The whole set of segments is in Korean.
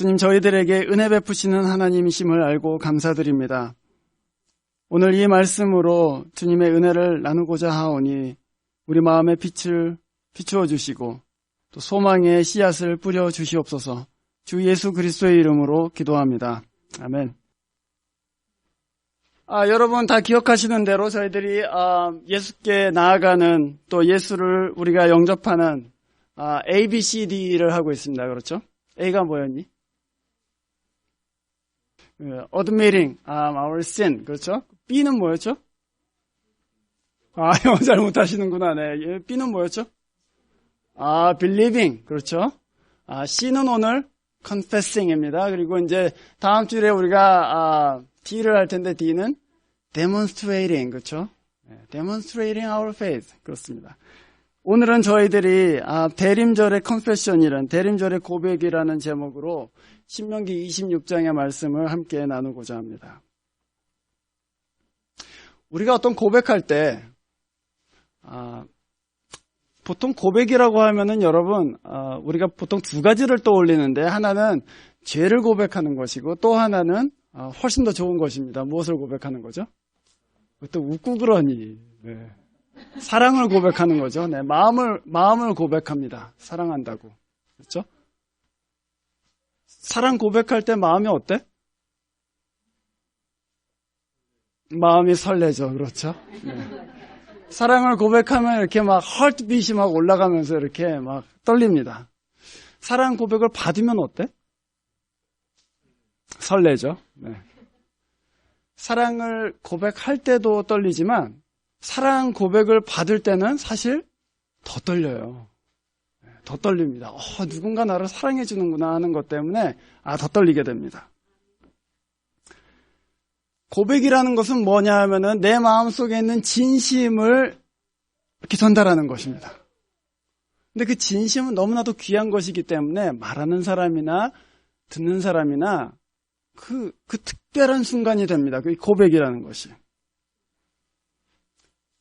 주님, 저희들에게 은혜 베푸시는 하나님이심을 알고 감사드립니다. 오늘 이 말씀으로 주님의 은혜를 나누고자 하오니 우리 마음에 빛을 비추어 주시고 또 소망의 씨앗을 뿌려 주시옵소서. 주 예수 그리스도의 이름으로 기도합니다. 아멘. 여러분 다 기억하시는 대로 저희들이 예수께 나아가는 또 예수를 우리가 영접하는 A, B, C, D를 하고 있습니다. 그렇죠? A가 뭐였니? Admitting our sin. 그렇죠? B는 뭐였죠? 영어 잘 못하시는구나. 네. B는 뭐였죠? Believing. 그렇죠? C는 오늘 confessing입니다. 그리고 이제 다음 주에 우리가 D를 할 텐데 D는 demonstrating. 그렇죠? demonstrating our faith. 그렇습니다. 오늘은 저희들이 대림절의 confession이라는 대림절의 고백이라는 제목으로 신명기 26장의 말씀을 함께 나누고자 합니다. 우리가 어떤 고백할 때 보통 고백이라고 하면은 여러분 우리가 보통 두 가지를 떠올리는데 하나는 죄를 고백하는 것이고 또 하나는 훨씬 더 좋은 것입니다. 무엇을 고백하는 거죠? 또 웃고 그러니 네. 사랑을 고백하는 거죠. 네, 마음을 고백합니다. 사랑한다고. 그렇죠? 사랑 고백할 때 마음이 어때? 마음이 설레죠. 그렇죠? 네. 사랑을 고백하면 이렇게 막 헐트빛이 막 올라가면서 이렇게 막 떨립니다. 사랑 고백을 받으면 어때? 설레죠. 네. 사랑을 고백할 때도 떨리지만 사랑 고백을 받을 때는 사실 더 떨려요. 더 떨립니다. 누군가 나를 사랑해 주는구나 하는 것 때문에 더 떨리게 됩니다. 고백이라는 것은 뭐냐 하면은 내 마음속에 있는 진심을 이렇게 전달하는 것입니다. 근데 그 진심은 너무나도 귀한 것이기 때문에 말하는 사람이나 듣는 사람이나 그 특별한 순간이 됩니다. 그 고백이라는 것이.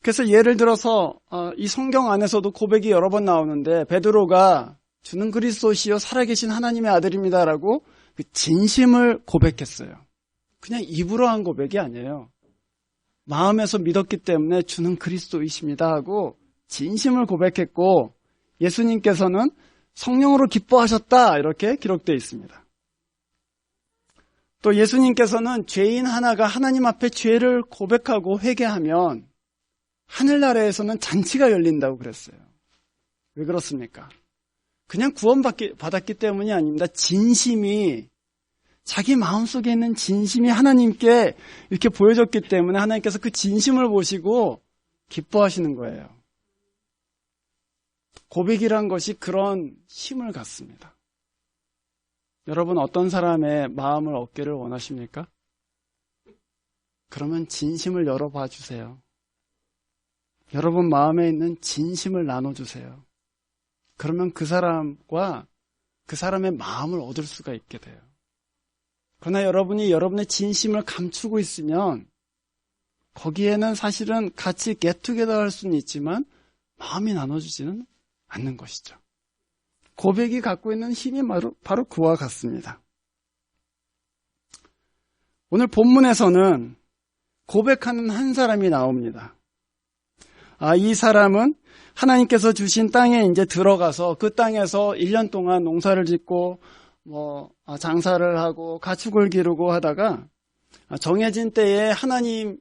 그래서 예를 들어서 이 성경 안에서도 고백이 여러 번 나오는데 베드로가 주는 그리스도시요 살아계신 하나님의 아들입니다라고 그 진심을 고백했어요. 그냥 입으로 한 고백이 아니에요. 마음에서 믿었기 때문에 주는 그리스도이십니다 하고 진심을 고백했고 예수님께서는 성령으로 기뻐하셨다 이렇게 기록되어 있습니다. 또 예수님께서는 죄인 하나가 하나님 앞에 죄를 고백하고 회개하면 하늘나라에서는 잔치가 열린다고 그랬어요. 왜 그렇습니까? 그냥 구원받았기 때문이 아닙니다. 진심이 자기 마음속에 있는 진심이 하나님께 이렇게 보여졌기 때문에 하나님께서 그 진심을 보시고 기뻐하시는 거예요. 고백이란 것이 그런 힘을 갖습니다. 여러분 어떤 사람의 마음을 얻기를 원하십니까? 그러면 진심을 열어봐 주세요. 여러분 마음에 있는 진심을 나눠주세요. 그러면 그 사람과 그 사람의 마음을 얻을 수가 있게 돼요. 그러나 여러분이 여러분의 진심을 감추고 있으면 거기에는 사실은 같이 겟투게더 할 수는 있지만 마음이 나눠주지는 않는 것이죠. 고백이 갖고 있는 힘이 바로 그와 같습니다. 오늘 본문에서는 고백하는 한 사람이 나옵니다. 이 사람은 하나님께서 주신 땅에 이제 들어가서 그 땅에서 1년 동안 농사를 짓고 장사를 하고 가축을 기르고 하다가 정해진 때에 하나님의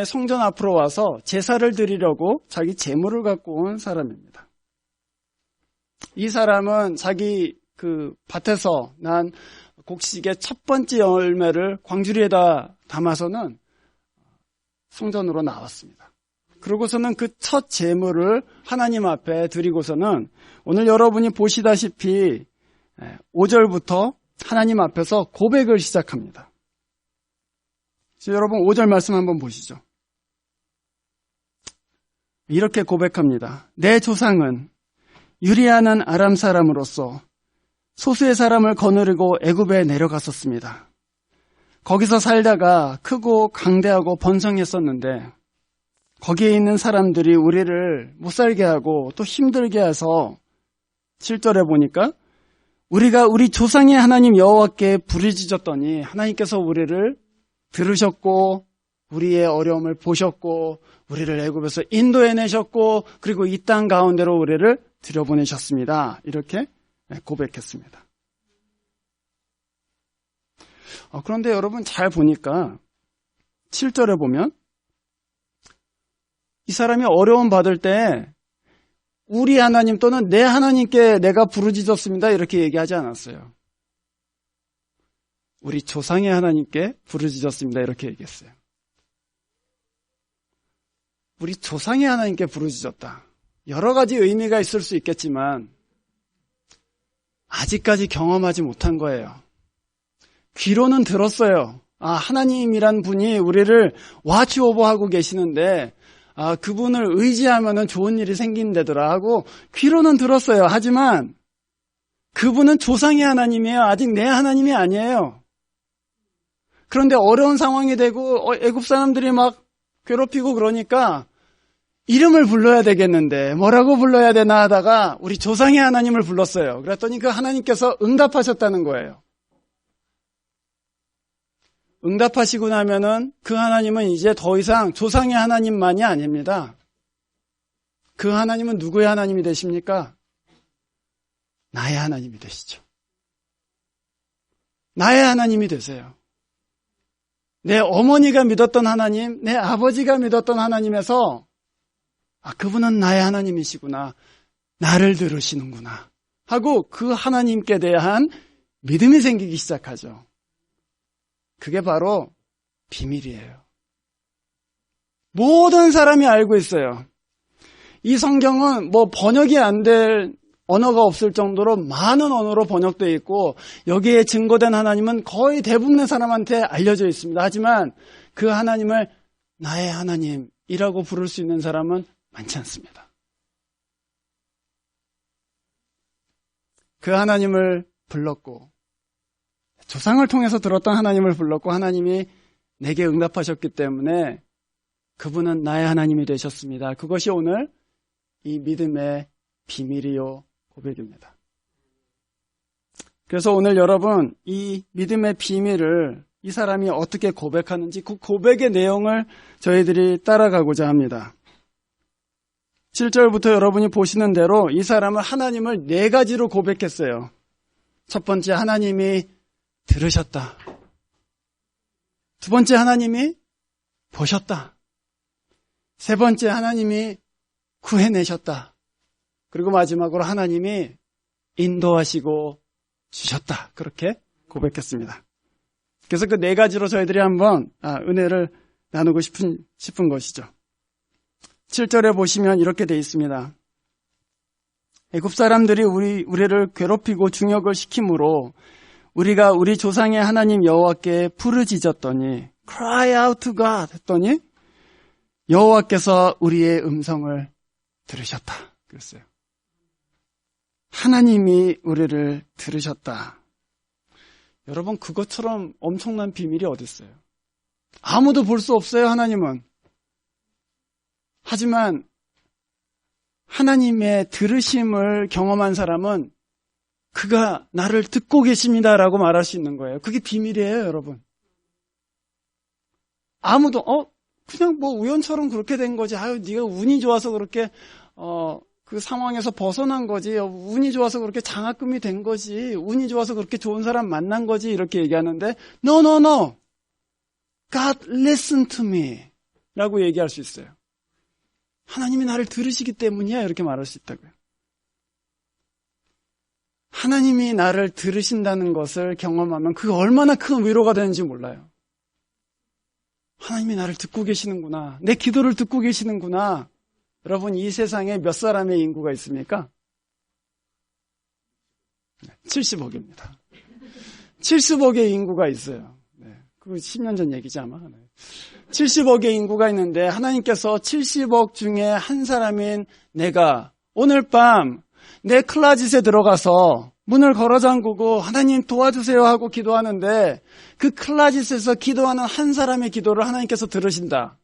성전 앞으로 와서 제사를 드리려고 자기 재물을 갖고 온 사람입니다. 이 사람은 자기 그 밭에서 난 곡식의 첫 번째 열매를 광주리에다 담아서는 성전으로 나왔습니다. 그러고서는 그 첫 제물을 하나님 앞에 드리고서는 오늘 여러분이 보시다시피 5절부터 하나님 앞에서 고백을 시작합니다. 여러분 5절 말씀 한번 보시죠. 이렇게 고백합니다. 내 조상은 유리아는 아람 사람으로서 소수의 사람을 거느리고 애굽에 내려갔었습니다. 거기서 살다가 크고 강대하고 번성했었는데 거기에 있는 사람들이 우리를 못 살게 하고 또 힘들게 해서 7절에 보니까 우리가 우리 조상의 하나님 여호와께 부르짖었더니 하나님께서 우리를 들으셨고 우리의 어려움을 보셨고 우리를 애굽에서 인도해내셨고 그리고 이 땅 가운데로 우리를 들여보내셨습니다. 이렇게 고백했습니다. 그런데 여러분 잘 보니까 7절에 보면 이 사람이 어려움 받을 때 우리 하나님 또는 내 하나님께 내가 부르짖었습니다. 이렇게 얘기하지 않았어요. 우리 조상의 하나님께 부르짖었습니다. 이렇게 얘기했어요. 우리 조상의 하나님께 부르짖었다. 여러 가지 의미가 있을 수 있겠지만 아직까지 경험하지 못한 거예요. 귀로는 들었어요. 하나님이란 분이 우리를 와치오버하고 계시는데 그분을 의지하면 좋은 일이 생긴다더라 하고 귀로는 들었어요. 하지만 그분은 조상의 하나님이에요. 아직 내 하나님이 아니에요. 그런데 어려운 상황이 되고 애굽 사람들이 막 괴롭히고 그러니까 이름을 불러야 되겠는데 뭐라고 불러야 되나 하다가 우리 조상의 하나님을 불렀어요. 그랬더니 그 하나님께서 응답하셨다는 거예요. 응답하시고 나면은 그 하나님은 이제 더 이상 조상의 하나님만이 아닙니다. 그 하나님은 누구의 하나님이 되십니까? 나의 하나님이 되시죠. 나의 하나님이 되세요. 내 어머니가 믿었던 하나님, 내 아버지가 믿었던 하나님에서 그분은 나의 하나님이시구나. 나를 들으시는구나. 하고 그 하나님께 대한 믿음이 생기기 시작하죠. 그게 바로 비밀이에요. 모든 사람이 알고 있어요. 이 성경은 번역이 안 될 언어가 없을 정도로 많은 언어로 번역되어 있고 여기에 증거된 하나님은 거의 대부분의 사람한테 알려져 있습니다. 하지만 그 하나님을 나의 하나님이라고 부를 수 있는 사람은 많지 않습니다. 그 하나님을 불렀고 조상을 통해서 들었던 하나님을 불렀고 하나님이 내게 응답하셨기 때문에 그분은 나의 하나님이 되셨습니다. 그것이 오늘 이 믿음의 비밀이요 고백입니다. 그래서 오늘 여러분 이 믿음의 비밀을 이 사람이 어떻게 고백하는지 그 고백의 내용을 저희들이 따라가고자 합니다. 7절부터 여러분이 보시는 대로 이 사람은 하나님을 4가지로 고백했어요. 첫 번째, 하나님이 들으셨다. 두 번째, 하나님이 보셨다. 세 번째, 하나님이 구해내셨다. 그리고 마지막으로 하나님이 인도하시고 주셨다. 그렇게 고백했습니다. 그래서 그 4가지로 저희들이 한번 은혜를 나누고 싶은 것이죠. 7절에 보시면 이렇게 되어 있습니다. 애굽 사람들이 우리를 괴롭히고 중역을 시킴으로 우리가 우리 조상의 하나님 여호와께 부르짖었더니 cry out to God 했더니 여호와께서 우리의 음성을 들으셨다. 그랬어요. 하나님이 우리를 들으셨다. 여러분 그것처럼 엄청난 비밀이 어디 있어요? 아무도 볼 수 없어요. 하나님은. 하지만 하나님의 들으심을 경험한 사람은 그가 나를 듣고 계십니다라고 말할 수 있는 거예요. 그게 비밀이에요, 여러분. 아무도 그냥 우연처럼 그렇게 된 거지. 네가 운이 좋아서 그렇게 그 상황에서 벗어난 거지. 운이 좋아서 그렇게 장학금이 된 거지. 운이 좋아서 그렇게 좋은 사람 만난 거지. 이렇게 얘기하는데 No. God listen to me 라고 얘기할 수 있어요. 하나님이 나를 들으시기 때문이야. 이렇게 말할 수 있다고요. 하나님이 나를 들으신다는 것을 경험하면 그게 얼마나 큰 위로가 되는지 몰라요. 하나님이 나를 듣고 계시는구나. 내 기도를 듣고 계시는구나. 여러분 이 세상에 몇 사람의 인구가 있습니까? 70억입니다. 70억의 인구가 있어요. 그거 10년 전 얘기지 아마. 70억의 인구가 있는데 하나님께서 70억 중에 한 사람인 내가 오늘 밤 내 클라짓에 들어가서 문을 걸어 잠그고 하나님 도와주세요 하고 기도하는데 그 클라짓에서 기도하는 한 사람의 기도를 하나님께서 들으신다.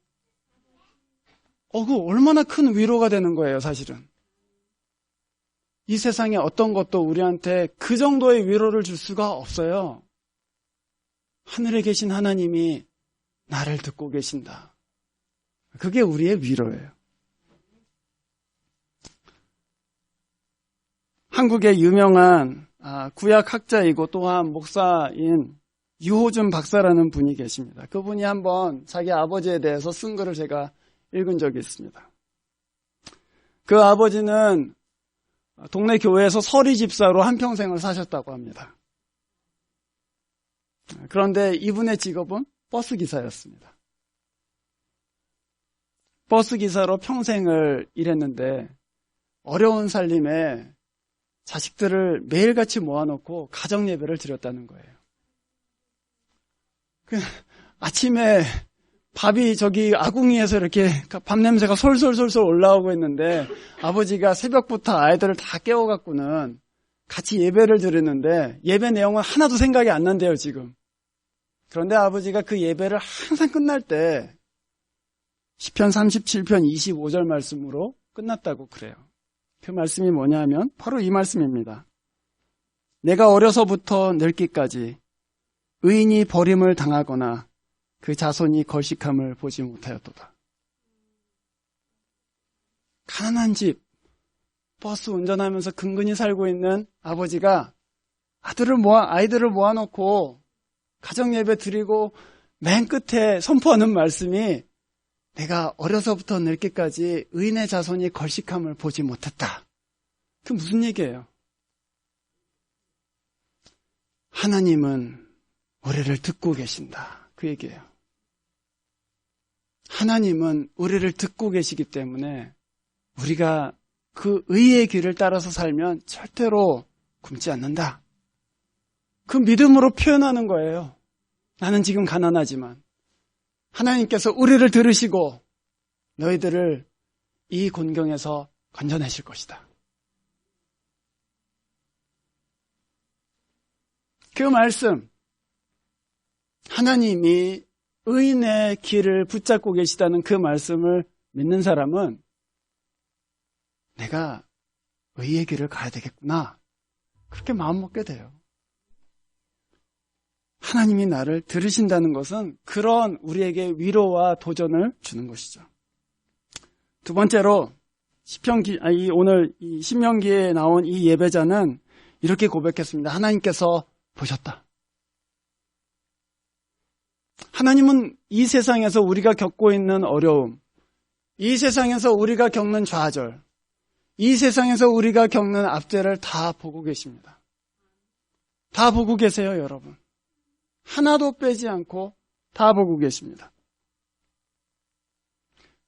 그거 얼마나 큰 위로가 되는 거예요, 사실은. 이 세상에 어떤 것도 우리한테 그 정도의 위로를 줄 수가 없어요. 하늘에 계신 하나님이 나를 듣고 계신다. 그게 우리의 위로예요. 한국의 유명한 구약학자이고 또한 목사인 유호준 박사라는 분이 계십니다. 그분이 한번 자기 아버지에 대해서 쓴 글을 제가 읽은 적이 있습니다. 그 아버지는 동네 교회에서 서리 집사로 한평생을 사셨다고 합니다. 그런데 이분의 직업은 버스 기사였습니다. 버스 기사로 평생을 일했는데 어려운 살림에 자식들을 매일같이 모아놓고 가정 예배를 드렸다는 거예요. 아침에 밥이 저기 아궁이에서 이렇게 밥 냄새가 솔솔솔솔 올라오고 있는데 아버지가 새벽부터 아이들을 다 깨워갖고는 같이 예배를 드리는데 예배 내용은 하나도 생각이 안 난대요, 지금. 그런데 아버지가 그 예배를 항상 끝날 때 시편 37편 25절 말씀으로 끝났다고 그래요. 그 말씀이 뭐냐 하면 바로 이 말씀입니다. 내가 어려서부터 늙기까지 의인이 버림을 당하거나 그 자손이 걸식함을 보지 못하였도다. 가난한 집, 버스 운전하면서 근근히 살고 있는 아버지가 아이들을 모아놓고 가정예배 드리고 맨 끝에 선포하는 말씀이 내가 어려서부터 늙기까지 의인의 자손이 걸식함을 보지 못했다. 그 무슨 얘기예요? 하나님은 우리를 듣고 계신다. 그 얘기예요. 하나님은 우리를 듣고 계시기 때문에 우리가 그 의의 길을 따라서 살면 절대로 굶지 않는다. 그 믿음으로 표현하는 거예요. 나는 지금 가난하지만 하나님께서 우리를 들으시고 너희들을 이 곤경에서 건져내실 것이다. 그 말씀, 하나님이 의인의 길을 붙잡고 계시다는 그 말씀을 믿는 사람은 내가 의의 길을 가야 되겠구나. 그렇게 마음먹게 돼요. 하나님이 나를 들으신다는 것은 그런 우리에게 위로와 도전을 주는 것이죠. 두 번째로 오늘 이 신명기에 나온 이 예배자는 이렇게 고백했습니다. 하나님께서 보셨다. 하나님은 이 세상에서 우리가 겪고 있는 어려움, 이 세상에서 우리가 겪는 좌절, 이 세상에서 우리가 겪는 압제를 다 보고 계십니다. 다 보고 계세요, 여러분. 하나도 빼지 않고 다 보고 계십니다.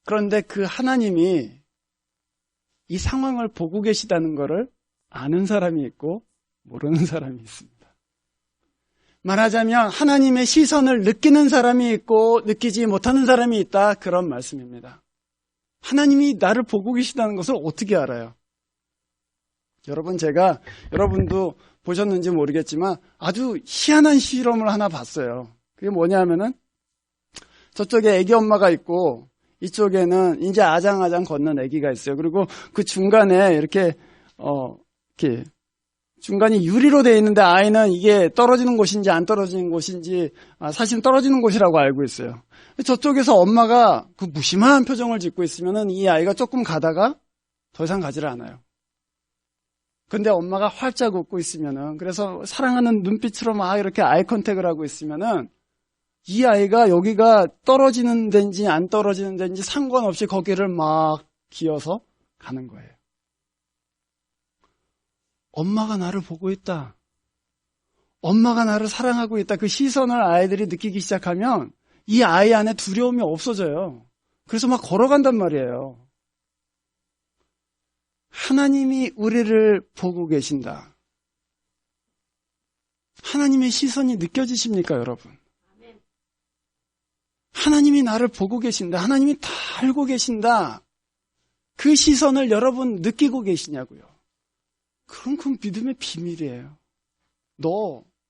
그런데 그 하나님이 이 상황을 보고 계시다는 것을 아는 사람이 있고 모르는 사람이 있습니다. 말하자면 하나님의 시선을 느끼는 사람이 있고 느끼지 못하는 사람이 있다. 그런 말씀입니다. 하나님이 나를 보고 계시다는 것을 어떻게 알아요? 여러분도 보셨는지 모르겠지만 아주 희한한 실험을 하나 봤어요. 그게 뭐냐면은 저쪽에 아기 엄마가 있고 이쪽에는 이제 아장아장 걷는 아기가 있어요. 그리고 그 중간에 이렇게 중간이 유리로 되어 있는데 아이는 이게 떨어지는 곳인지 안 떨어지는 곳인지 사실은 떨어지는 곳이라고 알고 있어요. 저쪽에서 엄마가 그 무심한 표정을 짓고 있으면은 이 아이가 조금 가다가 더 이상 가지를 않아요. 근데 엄마가 활짝 웃고 있으면은, 그래서 사랑하는 눈빛으로 막 이렇게 아이 컨택을 하고 있으면은 이 아이가 여기가 떨어지는 데인지 안 떨어지는 데인지 상관없이 거기를 막 기어서 가는 거예요. 엄마가 나를 보고 있다. 엄마가 나를 사랑하고 있다. 그 시선을 아이들이 느끼기 시작하면 이 아이 안에 두려움이 없어져요. 그래서 막 걸어간단 말이에요. 하나님이 우리를 보고 계신다. 하나님의 시선이 느껴지십니까, 여러분? 하나님이 나를 보고 계신다. 하나님이 다 알고 계신다. 그 시선을 여러분 느끼고 계시냐고요. 그럼 그건 믿음의 비밀이에요.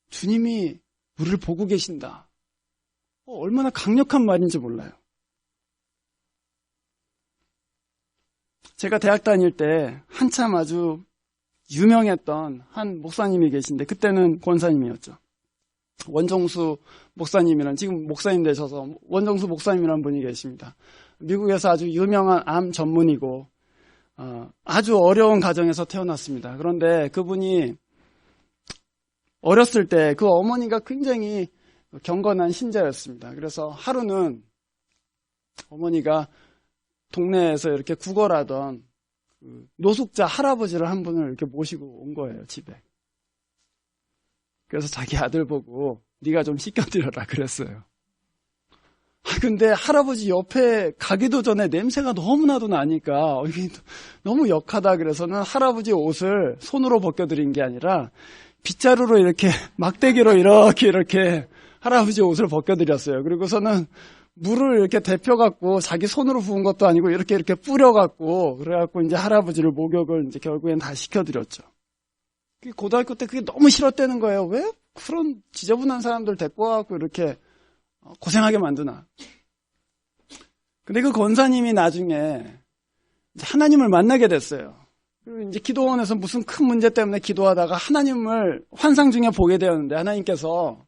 주님이 우리를 보고 계신다. 얼마나 강력한 말인지 몰라요. 제가 대학 다닐 때 한참 아주 유명했던 한 목사님이 계신데 그때는 권사님이었죠. 원정수 목사님이라는, 지금 목사님 되셔서 원정수 목사님이라는 분이 계십니다. 미국에서 아주 유명한 암 전문이고 아주 어려운 가정에서 태어났습니다. 그런데 그분이 어렸을 때 그 어머니가 굉장히 경건한 신자였습니다. 그래서 하루는 어머니가 동네에서 이렇게 구걸하던 노숙자 할아버지를 한 분을 이렇게 모시고 온 거예요, 집에. 그래서 자기 아들 보고 네가 좀 씻겨드려라 그랬어요. 근데 할아버지 옆에 가기도 전에 냄새가 너무나도 나니까 이게 너무 역하다 그래서는 할아버지 옷을 손으로 벗겨드린 게 아니라 빗자루로 이렇게 막대기로 이렇게 할아버지 옷을 벗겨드렸어요. 그리고서는 물을 이렇게 데펴갖고 자기 손으로 부은 것도 아니고 이렇게 뿌려갖고 그래갖고 이제 할아버지를 목욕을 이제 결국엔 다 시켜드렸죠. 고등학교 때 그게 너무 싫었다는 거예요. 왜 그런 지저분한 사람들 데리고 와갖고 이렇게 고생하게 만드나. 근데 그 권사님이 나중에 이제 하나님을 만나게 됐어요. 그리고 이제 기도원에서 무슨 큰 문제 때문에 기도하다가 하나님을 환상 중에 보게 되었는데 하나님께서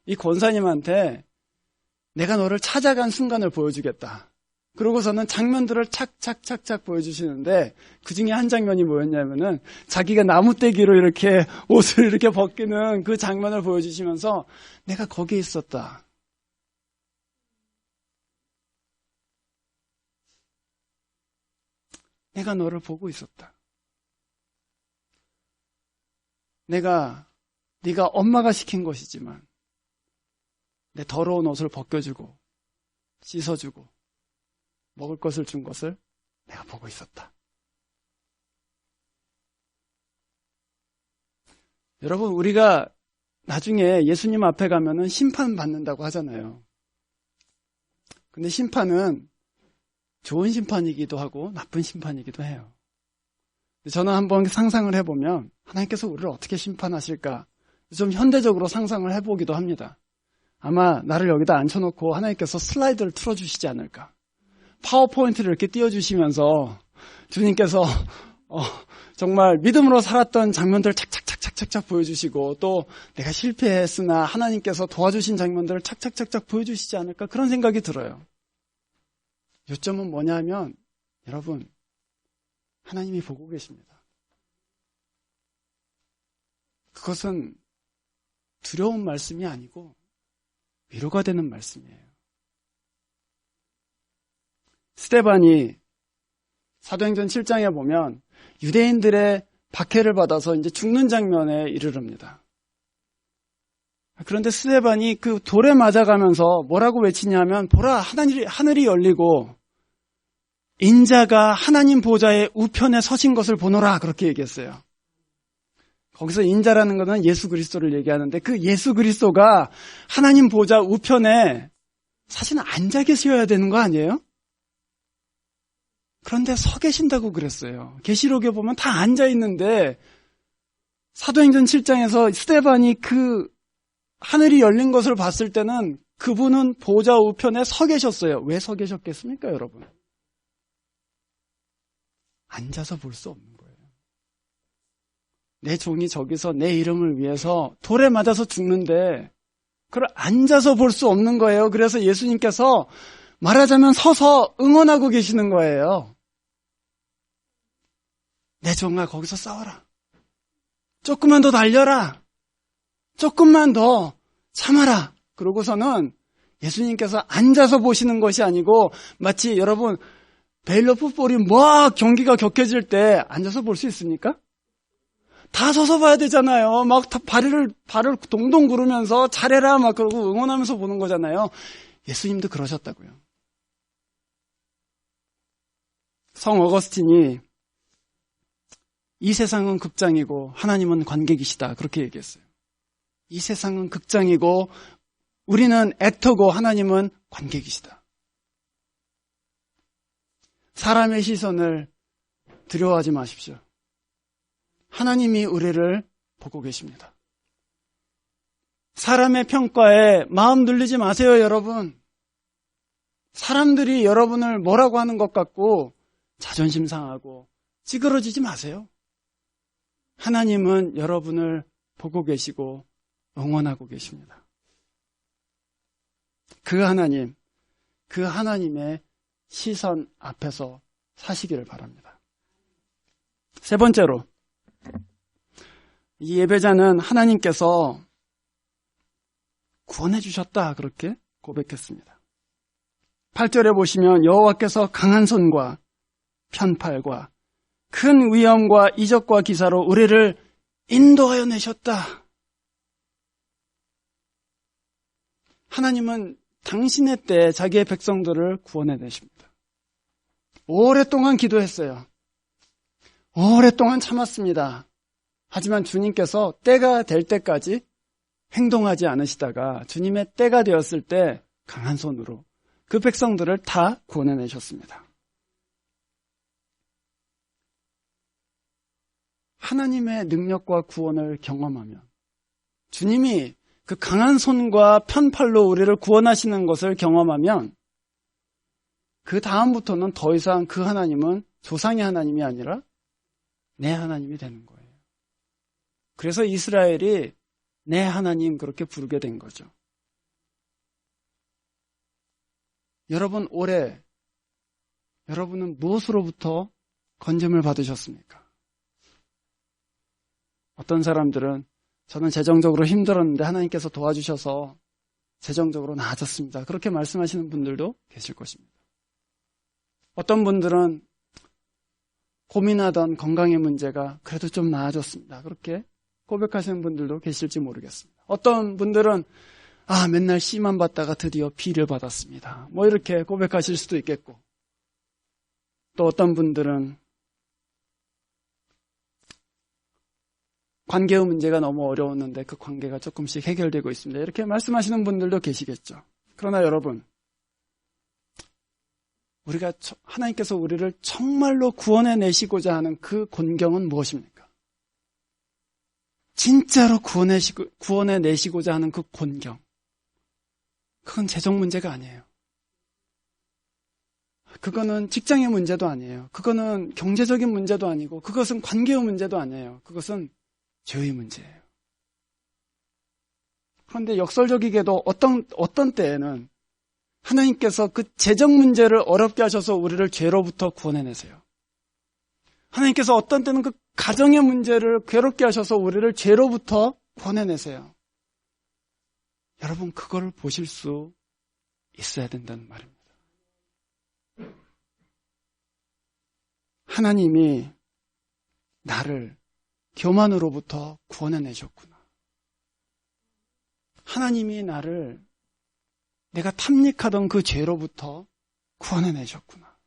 이 권사님한테 내가 너를 찾아간 순간을 보여주겠다. 그러고서는 장면들을 착착착착 보여주시는데 그 중에 한 장면이 뭐였냐면은 자기가 나무떼기로 이렇게 옷을 이렇게 벗기는 그 장면을 보여주시면서 내가 거기에 있었다. 내가 너를 보고 있었다. 네가 엄마가 시킨 것이지만 내 더러운 옷을 벗겨주고 씻어주고 먹을 것을 준 것을 내가 보고 있었다. 여러분, 우리가 나중에 예수님 앞에 가면은 심판받는다고 하잖아요. 근데 심판은 좋은 심판이기도 하고 나쁜 심판이기도 해요. 저는 한번 상상을 해보면 하나님께서 우리를 어떻게 심판하실까 좀 현대적으로 상상을 해보기도 합니다. 아마 나를 여기다 앉혀놓고 하나님께서 슬라이드를 틀어주시지 않을까. 파워포인트를 이렇게 띄워주시면서 주님께서 정말 믿음으로 살았던 장면들을 착착착착착 보여주시고 또 내가 실패했으나 하나님께서 도와주신 장면들을 착착착착 보여주시지 않을까 그런 생각이 들어요. 요점은 뭐냐면 여러분 하나님이 보고 계십니다. 그것은 두려운 말씀이 아니고 위로가 되는 말씀이에요. 스데반이 사도행전 7장에 보면 유대인들의 박해를 받아서 이제 죽는 장면에 이르릅니다. 그런데 스데반이 그 돌에 맞아가면서 뭐라고 외치냐면 보라 하늘이 열리고 인자가 하나님 보좌의 우편에 서신 것을 보노라 그렇게 얘기했어요. 거기서 인자라는 것은 예수 그리스도를 얘기하는데 그 예수 그리스도가 하나님 보좌 우편에 사실은 앉아 계셔야 되는 거 아니에요? 그런데 서 계신다고 그랬어요. 계시록에 보면 다 앉아 있는데 사도행전 7장에서 스데반이 그 하늘이 열린 것을 봤을 때는 그분은 보좌 우편에 서 계셨어요. 왜 서 계셨겠습니까, 여러분? 앉아서 볼 수 없는 거예요. 내 종이 저기서 내 이름을 위해서 돌에 맞아서 죽는데 그걸 앉아서 볼 수 없는 거예요. 그래서 예수님께서 말하자면 서서 응원하고 계시는 거예요. 내 종아 거기서 싸워라. 조금만 더 달려라. 조금만 더 참아라. 그러고서는 예수님께서 앉아서 보시는 것이 아니고 마치 여러분 베일러 풋볼이 막 경기가 격해질 때 앉아서 볼 수 있습니까? 다 서서 봐야 되잖아요. 막 발을 동동 구르면서 잘해라 막 그러고 응원하면서 보는 거잖아요. 예수님도 그러셨다고요. 성 어거스틴이 이 세상은 극장이고 하나님은 관객이시다 그렇게 얘기했어요. 이 세상은 극장이고 우리는 액터고 하나님은 관객이시다. 사람의 시선을 두려워하지 마십시오. 하나님이 우리를 보고 계십니다. 사람의 평가에 마음 눌리지 마세요, 여러분. 사람들이 여러분을 뭐라고 하는 것 같고 자존심 상하고 찌그러지지 마세요. 하나님은 여러분을 보고 계시고 응원하고 계십니다. 그 하나님의 시선 앞에서 사시기를 바랍니다. 세 번째로, 이 예배자는 하나님께서 구원해 주셨다 그렇게 고백했습니다. 8절에 보시면 여호와께서 강한 손과 편팔과 큰 위엄과 이적과 기사로 우리를 인도하여 내셨다. 하나님은 당신의 때에 자기의 백성들을 구원해 내십니다. 오랫동안 기도했어요. 오랫동안 참았습니다. 하지만 주님께서 때가 될 때까지 행동하지 않으시다가 주님의 때가 되었을 때 강한 손으로 그 백성들을 다 구원해 내셨습니다. 하나님의 능력과 구원을 경험하면, 주님이 그 강한 손과 편팔로 우리를 구원하시는 것을 경험하면 그 다음부터는 더 이상 그 하나님은 조상의 하나님이 아니라 내 하나님이 되는 거예요. 그래서 이스라엘이 내 하나님 그렇게 부르게 된 거죠. 여러분, 올해 여러분은 무엇으로부터 건짐을 받으셨습니까? 어떤 사람들은 저는 재정적으로 힘들었는데 하나님께서 도와주셔서 재정적으로 나아졌습니다. 그렇게 말씀하시는 분들도 계실 것입니다. 어떤 분들은 고민하던 건강의 문제가 그래도 좀 나아졌습니다. 그렇게 고백하시는 분들도 계실지 모르겠습니다. 어떤 분들은 맨날 C만 받다가 드디어 B를 받았습니다. 이렇게 고백하실 수도 있겠고, 또 어떤 분들은 관계의 문제가 너무 어려웠는데 그 관계가 조금씩 해결되고 있습니다. 이렇게 말씀하시는 분들도 계시겠죠. 그러나 여러분, 하나님께서 우리를 정말로 구원해 내시고자 하는 그 곤경은 무엇입니까? 진짜로 구원해 내시고자 하는 그 곤경. 그건 재정 문제가 아니에요. 그거는 직장의 문제도 아니에요. 그거는 경제적인 문제도 아니고, 그것은 관계의 문제도 아니에요. 그것은 죄의 문제예요. 그런데 역설적이게도 어떤 때에는 하나님께서 그 재정 문제를 어렵게 하셔서 우리를 죄로부터 구원해내세요. 하나님께서 어떤 때는 그 가정의 문제를 괴롭게 하셔서 우리를 죄로부터 구원해내세요. 여러분, 그걸 보실 수 있어야 된다는 말입니다. 하나님이 나를 교만으로부터 구원해내셨구나. 하나님이 나를 내가 탐닉하던 그 죄로부터 구원해내셨구나.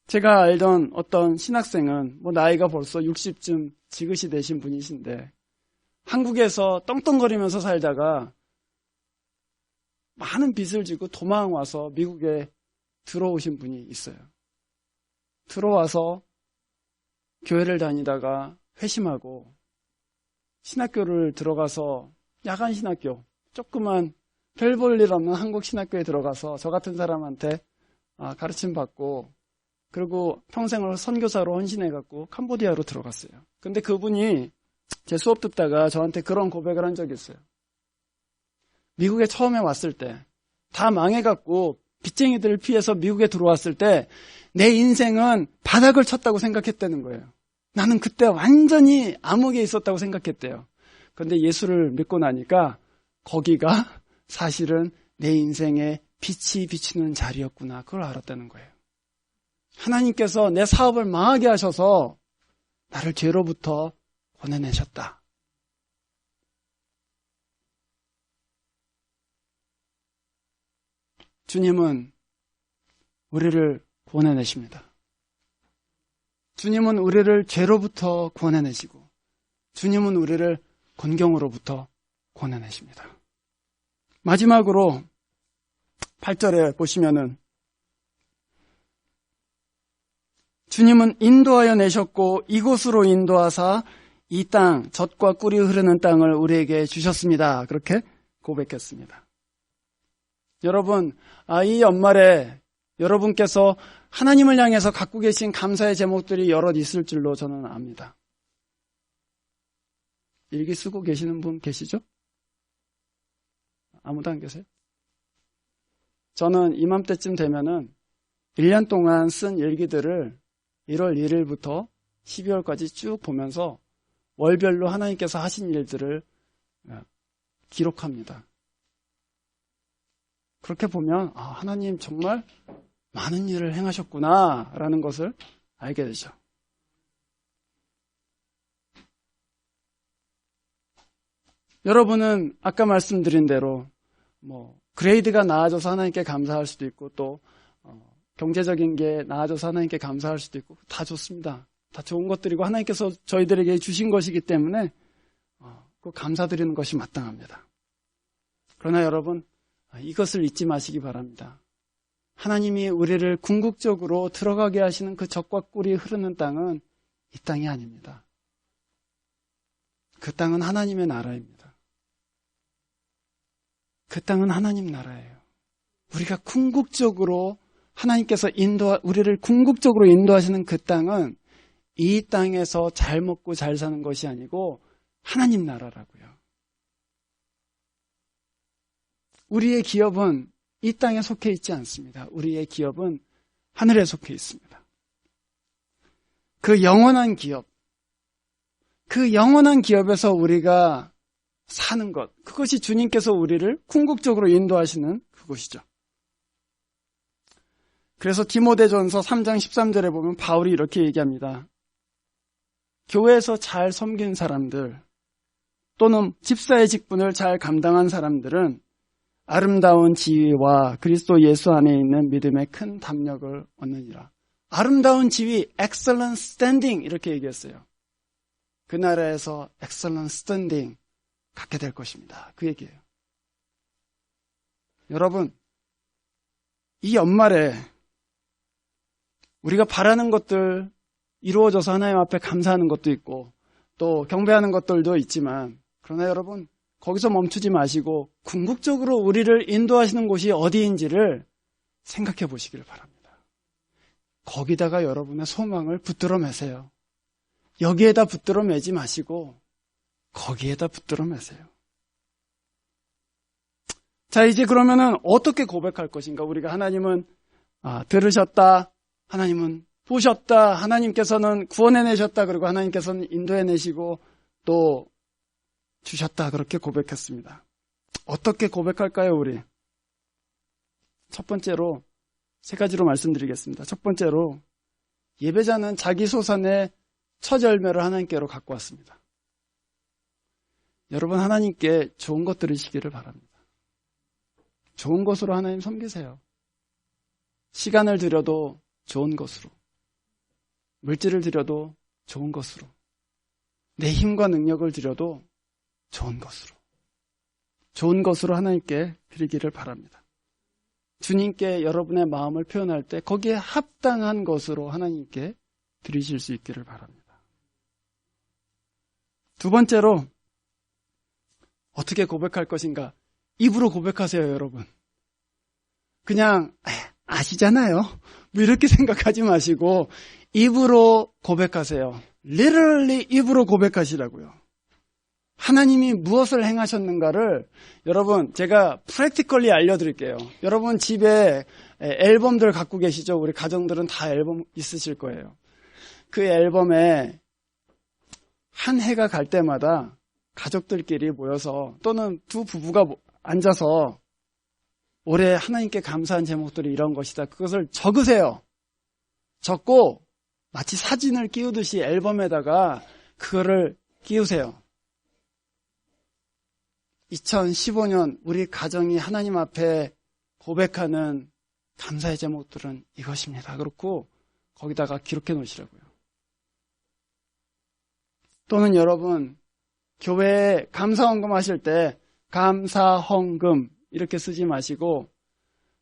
제가 알던 어떤 신학생은 나이가 벌써 60쯤 지긋이 되신 분이신데 한국에서 떵떵거리면서 살다가 많은 빚을 지고 도망와서 미국에 들어오신 분이 있어요. 들어와서 교회를 다니다가 회심하고 신학교를 들어가서 야간 신학교, 조그만 별 볼 일 없는 한국 신학교에 들어가서 저 같은 사람한테 가르침 받고, 그리고 평생을 선교사로 헌신해갖고 캄보디아로 들어갔어요. 근데 그분이 제 수업 듣다가 저한테 그런 고백을 한 적이 있어요. 미국에 처음에 왔을 때 다 망해갖고 빚쟁이들을 피해서 미국에 들어왔을 때 내 인생은 바닥을 쳤다고 생각했다는 거예요. 나는 그때 완전히 암흑에 있었다고 생각했대요. 그런데 예수를 믿고 나니까 거기가 사실은 내 인생에 빛이 비치는 자리였구나. 그걸 알았다는 거예요. 하나님께서 내 사업을 망하게 하셔서 나를 죄로부터 구원해내셨다. 주님은 우리를 구원해내십니다. 주님은 우리를 죄로부터 구원해내시고, 주님은 우리를 곤경으로부터 구원해내십니다. 마지막으로 8절에 보시면은 주님은 인도하여 내셨고 이곳으로 인도하사 이 땅, 젖과 꿀이 흐르는 땅을 우리에게 주셨습니다. 그렇게 고백했습니다. 여러분, 이 연말에 여러분께서 하나님을 향해서 갖고 계신 감사의 제목들이 여럿 있을 줄로 저는 압니다. 일기 쓰고 계시는 분 계시죠? 아무도 안 계세요? 저는 이맘때쯤 되면은 1년 동안 쓴 일기들을 1월 1일부터 12월까지 쭉 보면서 월별로 하나님께서 하신 일들을 기록합니다. 그렇게 보면 하나님 정말 많은 일을 행하셨구나 라는 것을 알게 되죠. 여러분은 아까 말씀드린 대로 그레이드가 나아져서 하나님께 감사할 수도 있고 또 경제적인 게 나아져서 하나님께 감사할 수도 있고 다 좋습니다. 다 좋은 것들이고 하나님께서 저희들에게 주신 것이기 때문에 그 감사드리는 것이 마땅합니다. 그러나 여러분 이것을 잊지 마시기 바랍니다. 하나님이 우리를 궁극적으로 들어가게 하시는 그 젖과 꿀이 흐르는 땅은 이 땅이 아닙니다. 그 땅은 하나님의 나라입니다. 그 땅은 하나님 나라예요. 우리가 궁극적으로 하나님께서 우리를 궁극적으로 인도하시는 그 땅은 이 땅에서 잘 먹고 잘 사는 것이 아니고 하나님 나라라고요. 우리의 기업은 이 땅에 속해 있지 않습니다. 우리의 기업은 하늘에 속해 있습니다. 그 영원한 기업, 그 영원한 기업에서 우리가 사는 것, 그것이 주님께서 우리를 궁극적으로 인도하시는 그것이죠. 그래서 디모데전서 3장 13절에 보면 바울이 이렇게 얘기합니다. 교회에서 잘 섬긴 사람들 또는 집사의 직분을 잘 감당한 사람들은 아름다운 지위와 그리스도 예수 안에 있는 믿음의 큰 담력을 얻느니라. 아름다운 지위, excellent standing 이렇게 얘기했어요. 그 나라에서 excellent standing 갖게 될 것입니다. 그 얘기예요. 여러분, 이 연말에 우리가 바라는 것들 이루어져서 하나님 앞에 감사하는 것도 있고 또 경배하는 것들도 있지만 그러나 여러분 거기서 멈추지 마시고 궁극적으로 우리를 인도하시는 곳이 어디인지를 생각해 보시길 바랍니다. 거기다가 여러분의 소망을 붙들어 매세요. 여기에다 붙들어 매지 마시고 거기에다 붙들어 매세요. 자, 이제 그러면은 어떻게 고백할 것인가? 우리가 하나님은 들으셨다, 하나님은 보셨다, 하나님께서는 구원해내셨다, 그리고 하나님께서는 인도해내시고 또 주셨다, 그렇게 고백했습니다. 어떻게 고백할까요, 우리? 첫 번째로 3가지로 말씀드리겠습니다. 첫 번째로 예배자는 자기 소산의 첫 열매를 하나님께로 갖고 왔습니다. 여러분 하나님께 좋은 것 들으시기를 바랍니다. 좋은 것으로 하나님 섬기세요. 시간을 들여도 좋은 것으로, 물질을 들여도 좋은 것으로, 내 힘과 능력을 들여도 좋은 것으로 하나님께 드리기를 바랍니다. 주님께 여러분의 마음을 표현할 때 거기에 합당한 것으로 하나님께 드리실 수 있기를 바랍니다. 두 번째로 어떻게 고백할 것인가? 입으로 고백하세요, 여러분. 그냥 아시잖아요. 뭐 이렇게 생각하지 마시고 입으로 고백하세요. literally 입으로 고백하시라고요. 하나님이 무엇을 행하셨는가를 여러분 제가 practically 알려드릴게요. 여러분 집에 앨범들 갖고 계시죠? 우리 가정들은 다 앨범 있으실 거예요. 그 앨범에 한 해가 갈 때마다 가족들끼리 모여서 또는 두 부부가 앉아서 올해 하나님께 감사한 제목들이 이런 것이다. 그것을 적으세요. 적고 마치 사진을 끼우듯이 앨범에다가 그거를 끼우세요. 2015년 우리 가정이 하나님 앞에 고백하는 감사의 제목들은 이것입니다. 그렇고 거기다가 기록해 놓으시라고요. 또는 여러분 교회에 감사헌금 하실 때 감사헌금 이렇게 쓰지 마시고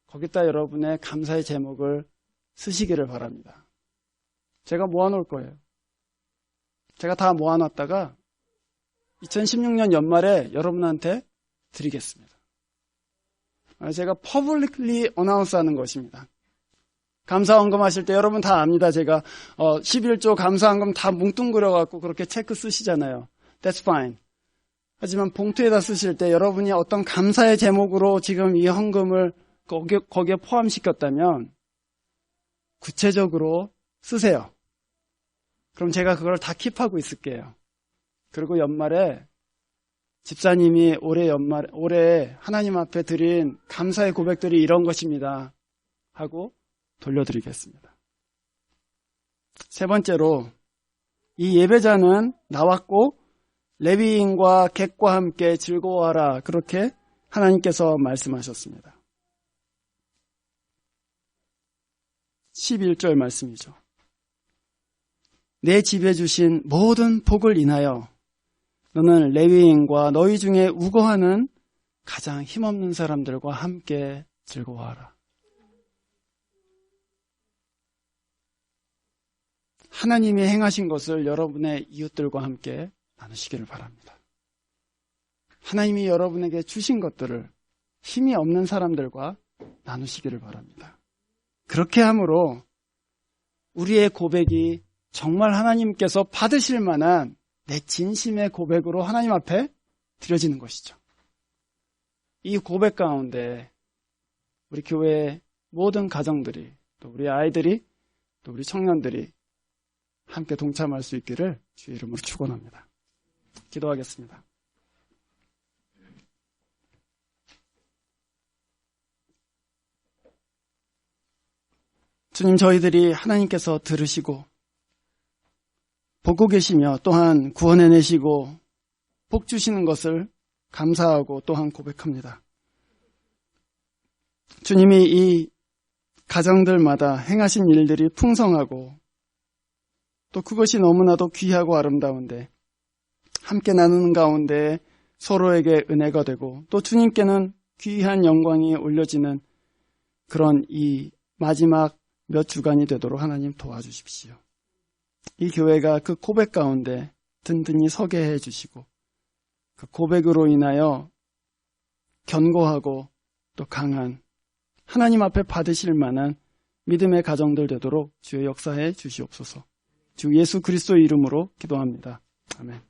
거기다 여러분의 감사의 제목을 쓰시기를 바랍니다. 제가 모아놓을 거예요. 제가 다 모아놨다가 2016년 연말에 여러분한테 드리겠습니다. 제가 퍼블릭리 어나운스 하는 것입니다. 감사헌금 하실 때 여러분 다 압니다. 제가 11조 감사헌금 다 뭉뚱그려 갖고 그렇게 체크 쓰시잖아요. That's fine. 하지만 봉투에다 쓰실 때 여러분이 어떤 감사의 제목으로 지금 이 헌금을 거기에 포함시켰다면 구체적으로 쓰세요. 그럼 제가 그걸 다 킵하고 있을게요. 그리고 연말에 집사님이 올해 하나님 앞에 드린 감사의 고백들이 이런 것입니다 하고 돌려드리겠습니다. 세 번째로, 이 예배자는 나왔고 레위인과 객과 함께 즐거워하라, 그렇게 하나님께서 말씀하셨습니다. 11절 말씀이죠. 내 집에 주신 모든 복을 인하여 너는 레위인과 너희 중에 우거하는 가장 힘없는 사람들과 함께 즐거워하라. 하나님이 행하신 것을 여러분의 이웃들과 함께 나누시기를 바랍니다. 하나님이 여러분에게 주신 것들을 힘이 없는 사람들과 나누시기를 바랍니다. 그렇게 함으로 우리의 고백이 정말 하나님께서 받으실 만한 내 진심의 고백으로 하나님 앞에 드려지는 것이죠. 이 고백 가운데 우리 교회의 모든 가정들이, 또 우리 아이들이, 또 우리 청년들이 함께 동참할 수 있기를 주의 이름으로 축원합니다. 기도하겠습니다. 주님, 저희들이 하나님께서 들으시고 보고 계시며 또한 구원해내시고 복 주시는 것을 감사하고 또한 고백합니다. 주님이 이 가정들마다 행하신 일들이 풍성하고 또 그것이 너무나도 귀하고 아름다운데 함께 나누는 가운데 서로에게 은혜가 되고 또 주님께는 귀한 영광이 올려지는 그런 이 마지막 몇 주간이 되도록 하나님 도와주십시오. 이 교회가 그 고백 가운데 든든히 서게 해주시고 그 고백으로 인하여 견고하고 또 강한 하나님 앞에 받으실 만한 믿음의 가정들 되도록 주의 역사해 주시옵소서. 주 예수 그리스도의 이름으로 기도합니다. 아멘.